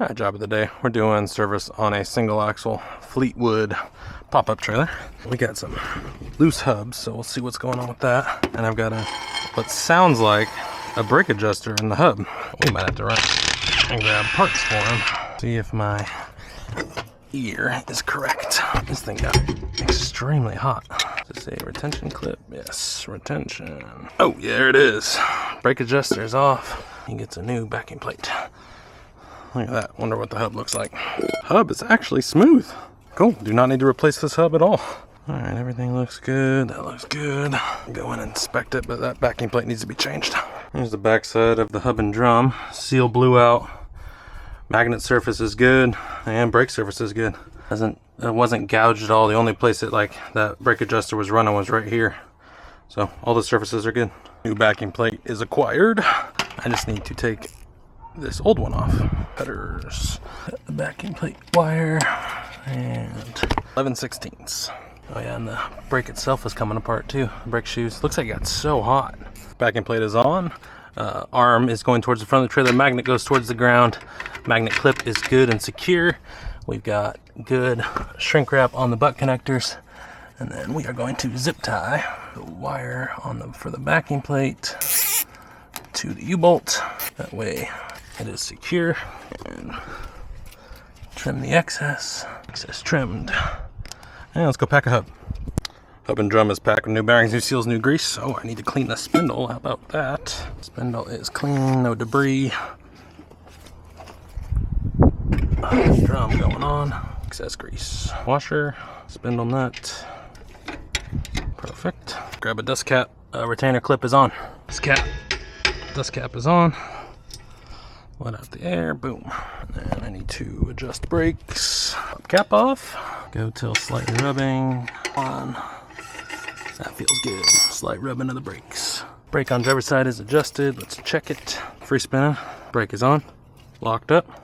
Alright, job of the day. We're doing service on a single axle Fleetwood pop-up trailer. We got some loose hubs, so we'll see what's going on with that. And I've got what sounds like a brake adjuster in the hub. We might have to run and grab parts for him. See if my ear is correct. This thing got extremely hot. Does it say retention clip? Yes, retention. Oh, yeah, there it is. Brake adjuster is off. He gets a new backing plate. Look at that. Wonder what the hub looks like. Hub is actually smooth. Cool. Do not need to replace this hub at all. All right, everything looks good. That looks good. Go in and inspect it, but that backing plate needs to be changed. Here's the back side of the hub and drum. Seal blew out. Magnet surface is good, and brake surface is good. It wasn't gouged at all. The only place that brake adjuster was running was right here. So all the surfaces are good. New backing plate is acquired. I just need to take this old one off. Cutters, the backing plate wire, and 11/16. Oh yeah, and the brake itself is coming apart too. The brake shoes. Looks like it got so hot. Backing plate is on. Arm is going towards the front of the trailer. Magnet goes towards the ground. Magnet clip is good and secure. We've got good shrink wrap on the butt connectors. And then we are going to zip tie the wire for the backing plate to the U-bolt. That way it is secure. And trim the excess. Excess trimmed. And let's go pack a hub. Hub and drum is packed with new bearings, new seals, new grease. Oh, I need to clean the spindle. How about that? Spindle is clean, no debris. Drum going on. Excess grease. Washer, spindle nut. Perfect. Grab a dust cap. Retainer clip is on. Dust cap is on. Let out the air. Boom. And I need to adjust brakes. Cap off. Go till slightly rubbing. On. That feels good. Slight rubbing of the brakes. Brake on driver's side is adjusted. Let's check it. Free spinning. Brake is on. Locked up.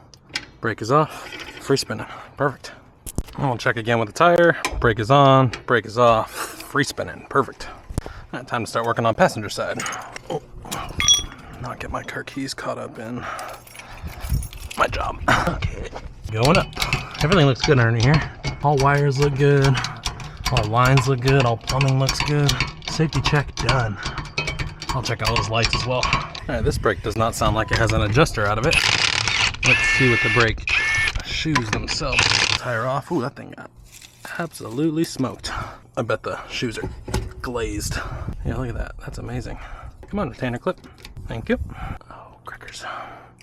Brake is off. Free spinning. Perfect. We'll check again with the tire. Brake is on. Brake is off. Free spinning. Perfect. Right, time to start working on passenger side. Oh. Not get my car keys caught up in my job. Okay. Going up. Everything looks good under here. All wires look good. All lines look good. All plumbing looks good. Safety check done. I'll check all those lights as well. Alright, this brake does not sound like it has an adjuster out of it. Let's see what the brake shoes themselves. Tire off. Ooh, that thing got absolutely smoked. I bet the shoes are glazed. Yeah, look at that. That's amazing. Come on, retainer clip. Thank you. Oh, crackers.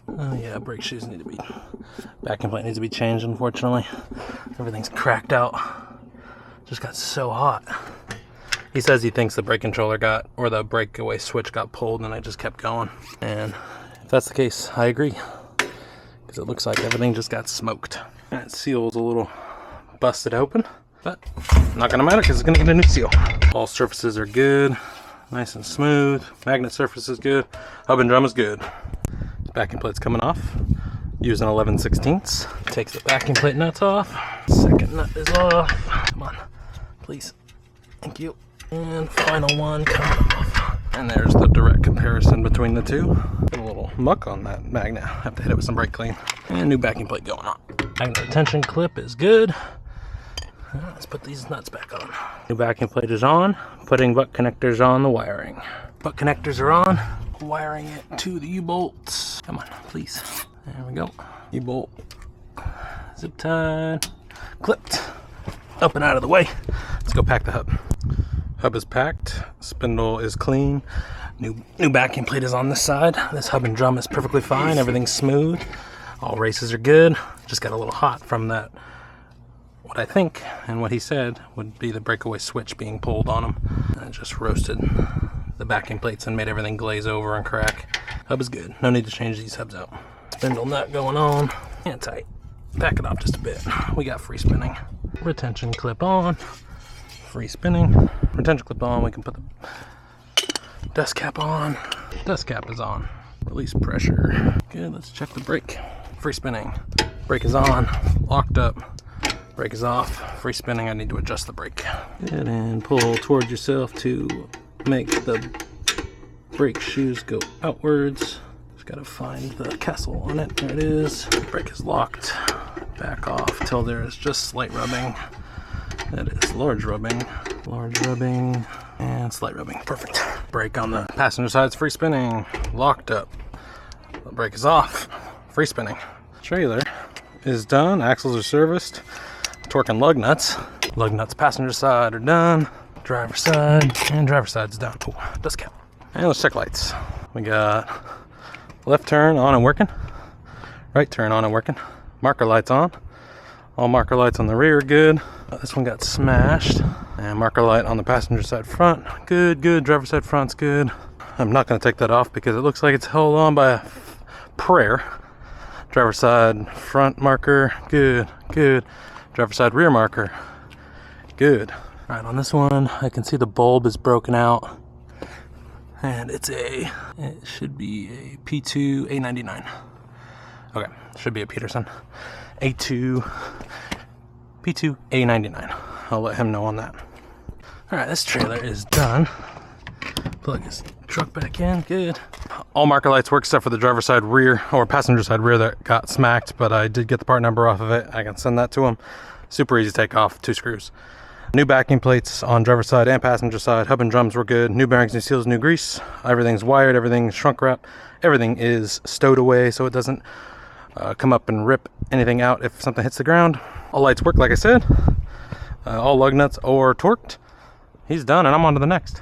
Oh yeah, brake shoes need to be... Backing plate needs to be changed, unfortunately. Everything's cracked out. Just got so hot. He says he thinks the brake controller the breakaway switch got pulled and I just kept going. And if that's the case, I agree. Because it looks like everything just got smoked. That seal's a little busted open, but not gonna matter because it's gonna get a new seal. All surfaces are good, nice and smooth. Magnet surface is good. Hub and drum is good. Backing plate's coming off. Using 11/16. Takes the backing plate nuts off. Second nut is off. Come on, please. Thank you. And final one coming off. And there's the direct comparison between the two. Got a little muck on that magnet. Have to hit it with some brake clean. And new backing plate going on. Magnet retention clip is good. Let's put these nuts back on. New backing plate is on. Putting butt connectors on the wiring. Butt connectors are on. Wiring it to the U-bolts. Come on, please. There we go. U-bolt. Zip tied. Clipped. Up and out of the way. Let's go pack the hub. Hub is packed. Spindle is clean. New backing plate is on this side. This hub and drum is perfectly fine. Everything's smooth. All races are good. Just got a little hot from that. What I think and what he said would be the breakaway switch being pulled on him. And it just roasted the backing plates and made everything glaze over and crack. Hub is good. No need to change these hubs out. Spindle nut going on. And tight. Back it off just a bit. We got free spinning. Retention clip on. Free spinning. Retention clip on. We can put the dust cap on. Dust cap is on. Release pressure. Good. Let's check the brake. Free spinning. Brake is on. Locked up. Brake is off. Free spinning. I need to adjust the brake. Good. And pull towards yourself to make the brake shoes go outwards. Gotta find the castle on it. There it is. Brake is locked. Back off till there is just slight rubbing. That is large rubbing, and slight rubbing. Perfect. Brake on the passenger side is free spinning. Locked up. The brake is off. Free spinning. Trailer is done. Axles are serviced. Torque and lug nuts. Lug nuts passenger side are done. Driver side, and driver side's done. Oh, dust cap. And let's check lights. We got left turn on and working. Right turn on and working. Marker lights on. All marker lights on the rear, good. This one got smashed. And marker light on the passenger side front, good, good. Driver side front's good. I'm not gonna take that off because it looks like it's held on by a prayer. Driver side front marker, good, good. Driver side rear marker, good. All right, on this one, I can see the bulb is broken out. And it should be a P2 A99. Okay, should be a Peterson. A2, P2 A99. I'll let him know on that. All right, this trailer is done. Plug his truck back in, good. All marker lights work except for the driver side rear, or passenger side rear that got smacked, but I did get the part number off of it. I can send that to him. Super easy to take off, 2 screws. New backing plates on driver side and passenger side. Hub and drums were good. New bearings, new seals, new grease. Everything's wired, everything's shrunk wrap. Everything is stowed away so it doesn't come up and rip anything out if something hits the ground. All lights work like I said. All lug nuts are torqued. He's done and I'm on to the next.